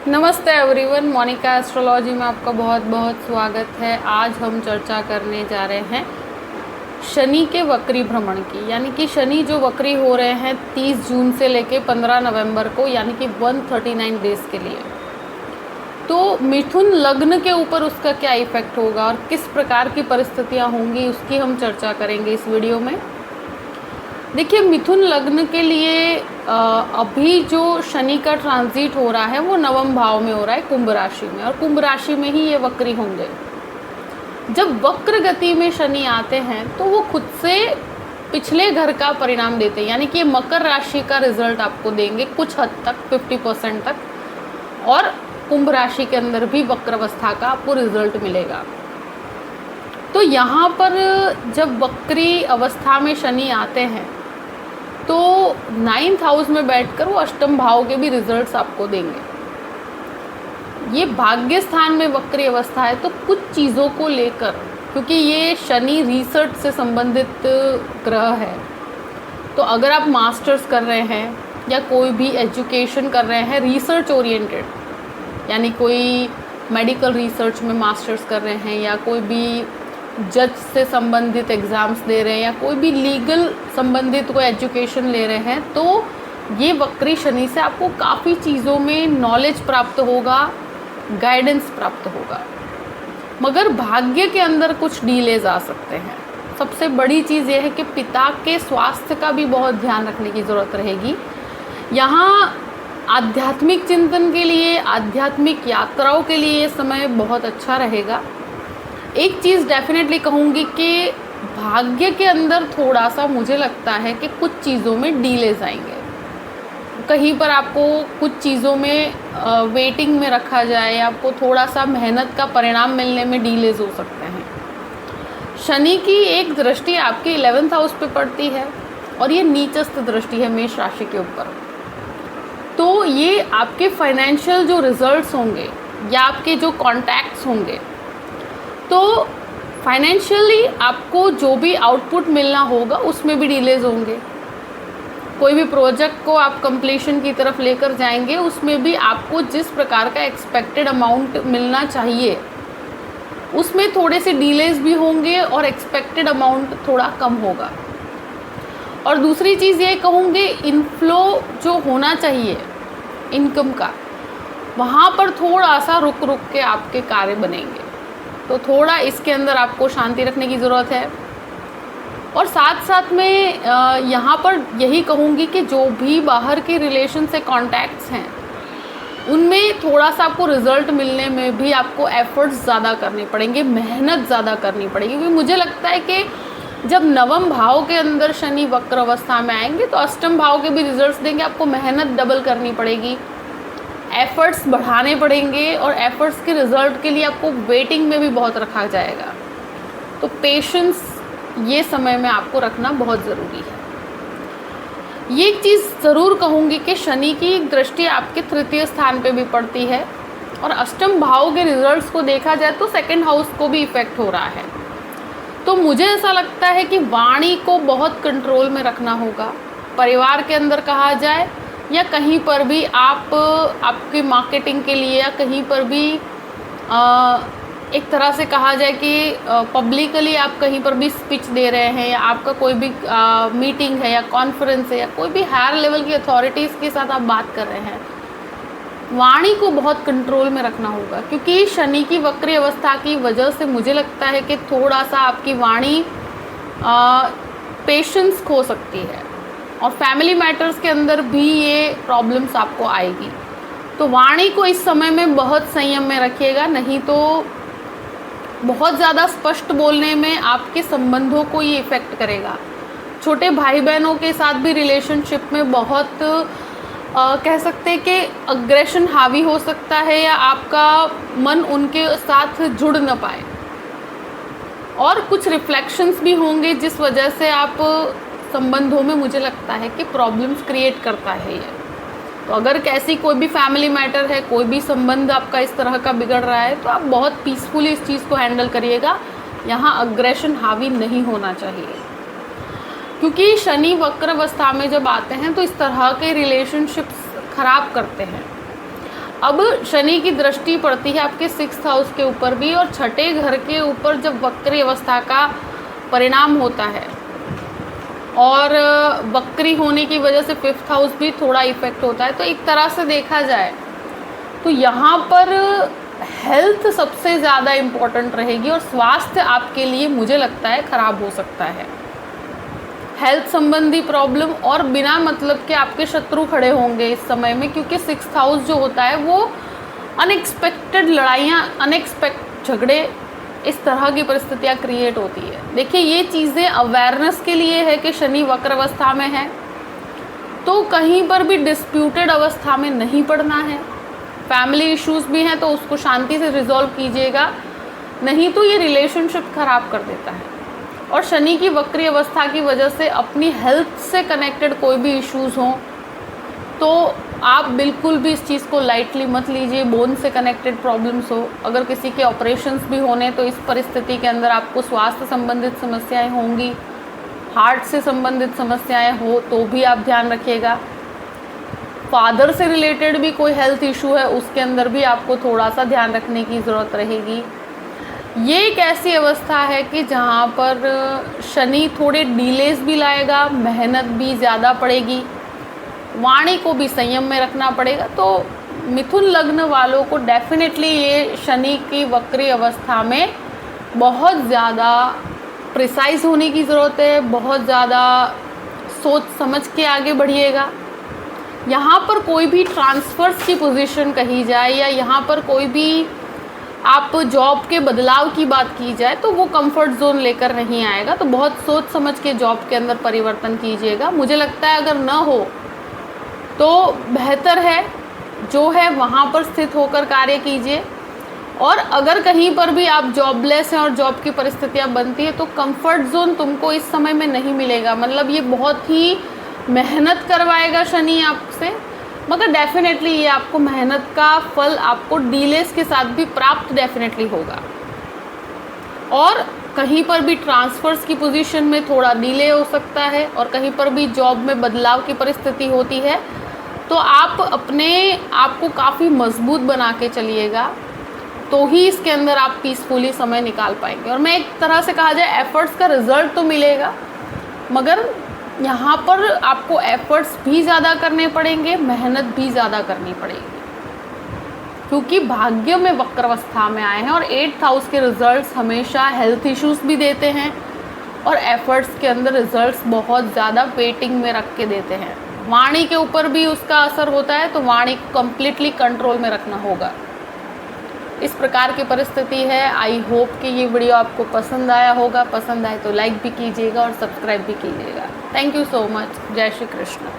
नमस्ते everyone, Monika astrology में आपका बहुत बहुत स्वागत है। आज हम चर्चा करने जा रहे हैं शनि के वक्री भ्रमण की, यानी कि शनि जो वक्री हो रहे हैं 30 जून से लेके 15 नवंबर को, यानी कि 139 डेज के लिए। तो मिथुन लग्न के ऊपर उसका क्या इफेक्ट होगा और किस प्रकार की परिस्थितियां होंगी, उसकी हम चर्चा करेंगे इस वीडियो में। देखिए, मिथुन लग्न के लिए अभी जो शनि का ट्रांजिट हो रहा है वो नवम भाव में हो रहा है, कुंभ राशि में, और कुंभ राशि में ही ये वक्री होंगे। जब वक्र गति में शनि आते हैं तो वो खुद से पिछले घर का परिणाम देते हैं, यानी कि मकर राशि का रिजल्ट आपको देंगे कुछ हद तक, 50% तक, और कुंभ राशि के अंदर भी वक्र अवस्था का आपको रिजल्ट मिलेगा। तो यहाँ पर जब वक्री अवस्था में शनि आते हैं तो 9th हाउस में बैठकर वो अष्टम भाव के भी रिजल्ट्स आपको देंगे। ये भाग्य स्थान में वक्री अवस्था है, तो कुछ चीज़ों को लेकर, क्योंकि ये शनि रिसर्च से संबंधित ग्रह है, तो अगर आप मास्टर्स कर रहे हैं या कोई भी एजुकेशन कर रहे हैं रिसर्च ओरिएंटेड, यानी कोई मेडिकल रिसर्च में मास्टर्स कर रहे हैं, या कोई भी जज से संबंधित एग्ज़ाम्स दे रहे हैं, या कोई भी लीगल संबंधित कोई एजुकेशन ले रहे हैं, तो ये वक्री शनि से आपको काफ़ी चीज़ों में नॉलेज प्राप्त होगा, गाइडेंस प्राप्त होगा। मगर भाग्य के अंदर कुछ डिलेज आ सकते हैं। सबसे बड़ी चीज़ ये है कि पिता के स्वास्थ्य का भी बहुत ध्यान रखने की ज़रूरत रहेगी। यहाँ आध्यात्मिक चिंतन के लिए, आध्यात्मिक यात्राओं के लिए ये समय बहुत अच्छा रहेगा। एक चीज़ डेफिनेटली कहूँगी कि भाग्य के अंदर थोड़ा सा मुझे लगता है कि कुछ चीज़ों में डिलेज आएंगे। कहीं पर आपको कुछ चीज़ों में वेटिंग में रखा जाए, आपको थोड़ा सा मेहनत का परिणाम मिलने में डिलेज हो सकते हैं। शनि की एक दृष्टि आपके 11th हाउस पे पड़ती है और ये नीचस्थ दृष्टि है मेष राशि के ऊपर। तो ये आपके फाइनेंशियल जो रिजल्ट्स होंगे या आपके जो कॉन्टैक्ट्स होंगे, तो फाइनेंशियली आपको जो भी आउटपुट मिलना होगा उसमें भी डिलेज होंगे। कोई भी प्रोजेक्ट को आप कंप्लीशन की तरफ लेकर जाएंगे, उसमें भी आपको जिस प्रकार का एक्सपेक्टेड अमाउंट मिलना चाहिए उसमें थोड़े से डिलेज भी होंगे और एक्सपेक्टेड अमाउंट थोड़ा कम होगा। और दूसरी चीज़ ये कहूँगी, इनफ्लो जो होना चाहिए इनकम का, वहाँ पर थोड़ा सा रुक रुक के आपके कार्य बनेंगे, तो थोड़ा इसके अंदर आपको शांति रखने की ज़रूरत है। और साथ साथ में यहाँ पर यही कहूँगी कि जो भी बाहर के रिलेशन से कॉन्टैक्ट्स हैं उनमें थोड़ा सा आपको रिज़ल्ट मिलने में भी आपको एफर्ट्स ज़्यादा करने पड़ेंगे, मेहनत ज़्यादा करनी पड़ेगी। क्योंकि मुझे लगता है कि जब नवम भाव के अंदर शनि वक्र अवस्था में आएंगे तो अष्टम भाव के भी रिजल्ट्स देंगे, आपको मेहनत डबल करनी पड़ेगी, एफ़र्ट्स बढ़ाने पड़ेंगे, और एफ़र्ट्स के रिज़ल्ट के लिए आपको वेटिंग में भी बहुत रखा जाएगा। तो पेशेंस ये समय में आपको रखना बहुत ज़रूरी है। ये एक चीज़ ज़रूर कहूँगी कि शनि की एक दृष्टि आपके तृतीय स्थान पे भी पड़ती है, और अष्टम भाव के रिजल्ट्स को देखा जाए तो सेकंड हाउस को भी इफ़ेक्ट हो रहा है। तो मुझे ऐसा लगता है कि वाणी को बहुत कंट्रोल में रखना होगा। परिवार के अंदर कहा जाए या कहीं पर भी आप आपकी मार्केटिंग के लिए, या कहीं पर भी एक तरह से कहा जाए कि पब्लिकली आप कहीं पर भी स्पीच दे रहे हैं, या आपका कोई भी मीटिंग है या कॉन्फ्रेंस है, या कोई भी हायर लेवल की अथॉरिटीज़ के साथ आप बात कर रहे हैं, वाणी को बहुत कंट्रोल में रखना होगा। क्योंकि शनि की वक्री अवस्था की वजह से मुझे लगता है कि थोड़ा सा आपकी वाणी पेशेंस खो सकती है, और फैमिली मैटर्स के अंदर भी ये प्रॉब्लम्स आपको आएगी। तो वाणी को इस समय में बहुत संयम में रखिएगा, नहीं तो बहुत ज़्यादा स्पष्ट बोलने में आपके संबंधों को ये इफ़ेक्ट करेगा। छोटे भाई बहनों के साथ भी रिलेशनशिप में बहुत कह सकते हैं कि अग्रेशन हावी हो सकता है, या आपका मन उनके साथ जुड़ न पाए, और कुछ रिफ्लेक्शंस भी होंगे जिस वजह से आप संबंधों में, मुझे लगता है कि प्रॉब्लम्स क्रिएट करता है ये। तो अगर कैसी कोई भी फैमिली मैटर है, कोई भी संबंध आपका इस तरह का बिगड़ रहा है, तो आप बहुत पीसफुली इस चीज़ को हैंडल करिएगा। यहाँ अग्रेशन हावी नहीं होना चाहिए। क्योंकि शनि वक्र अवस्था में जब आते हैं तो इस तरह के रिलेशनशिप्स खराब करते हैं। अब शनि की दृष्टि पड़ती है आपके 6th हाउस के ऊपर भी और छठे घर के ऊपर जब वक्री अवस्था का परिणाम होता है और वक्री होने की वजह से 5th हाउस भी थोड़ा इफेक्ट होता है। तो एक तरह से देखा जाए तो यहाँ पर हेल्थ सबसे ज़्यादा इम्पोर्टेंट रहेगी और स्वास्थ्य आपके लिए मुझे लगता है खराब हो सकता है। हेल्थ संबंधी प्रॉब्लम और बिना मतलब के आपके शत्रु खड़े होंगे इस समय में, क्योंकि 6th हाउस जो होता है वो अनएक्सपेक्टेड लड़ाइयाँ, अनएक्सपेक्टेड झगड़े, इस तरह की परिस्थितियाँ क्रिएट होती है। देखिए ये चीज़ें अवेयरनेस के लिए है कि शनि वक्र अवस्था में है, तो कहीं पर भी डिस्प्यूटेड अवस्था में नहीं पड़ना है। फैमिली इश्यूज भी हैं तो उसको शांति से रिजॉल्व कीजिएगा, नहीं तो ये रिलेशनशिप खराब कर देता है। और शनि की वक्री अवस्था की वजह से अपनी हेल्थ से कनेक्टेड कोई भी इश्यूज हों तो आप बिल्कुल भी इस चीज़ को लाइटली मत लीजिए। बोन से कनेक्टेड प्रॉब्लम्स हो, अगर किसी के ऑपरेशंस भी होने तो इस परिस्थिति के अंदर आपको स्वास्थ्य संबंधित समस्याएं होंगी। हार्ट से संबंधित समस्याएं हो तो भी आप ध्यान रखिएगा। फादर से रिलेटेड भी कोई हेल्थ इशू है उसके अंदर भी आपको थोड़ा सा ध्यान रखने की ज़रूरत रहेगी। ये एक ऐसी अवस्था है कि जहाँ पर शनि थोड़े डिलेस भी लाएगा, मेहनत भी ज़्यादा पड़ेगी, वाणी को भी संयम में रखना पड़ेगा। तो मिथुन लग्न वालों को डेफिनेटली ये शनि की वक्री अवस्था में बहुत ज़्यादा प्रिसाइज होने की ज़रूरत है, बहुत ज़्यादा सोच समझ के आगे बढ़िएगा। यहाँ पर कोई भी ट्रांसफ़र्स की पोजीशन कही जाए या यहाँ पर कोई भी आप जॉब के बदलाव की बात की जाए तो वो कंफर्ट जोन लेकर नहीं आएगा। तो बहुत सोच समझ के जॉब के अंदर परिवर्तन कीजिएगा। मुझे लगता है अगर न हो तो बेहतर है जो है वहाँ पर स्थित होकर कार्य कीजिए। और अगर कहीं पर भी आप जॉबलेस हैं और जॉब की परिस्थितियाँ बनती है तो कंफर्ट जोन तुमको इस समय में नहीं मिलेगा। मतलब ये बहुत ही मेहनत करवाएगा शनि आपसे, मगर डेफिनेटली ये आपको मेहनत का फल आपको डिलेस के साथ भी प्राप्त डेफिनेटली होगा। और कहीं पर भी ट्रांसफ़र्स की पोजीशन में थोड़ा डिले हो सकता है और कहीं पर भी जॉब में बदलाव की परिस्थिति होती है तो आप अपने आप को काफ़ी मजबूत बना के चलिएगा, तो ही इसके अंदर आप पीसफुली समय निकाल पाएंगे। और मैं एक तरह से कहा जाए एफर्ट्स का रिजल्ट तो मिलेगा, मगर यहाँ पर आपको एफर्ट्स भी ज़्यादा करने पड़ेंगे, मेहनत भी ज़्यादा करनी पड़ेगी, क्योंकि भाग्य में वक्रावस्था में आए हैं। और 8th हाउस के रिजल्ट्स हमेशा हेल्थ इश्यूज भी देते हैं और एफर्ट्स के अंदर रिजल्ट्स बहुत ज़्यादा वेटिंग में रख के देते हैं। वाणी के ऊपर भी उसका असर होता है, तो वाणी को कम्प्लीटली कंट्रोल में रखना होगा। इस प्रकार की परिस्थिति है। आई होप कि ये वीडियो आपको पसंद आया होगा। पसंद आए तो लाइक भी कीजिएगा और सब्सक्राइब भी कीजिएगा। Thank you so much. जय श्री कृष्ण।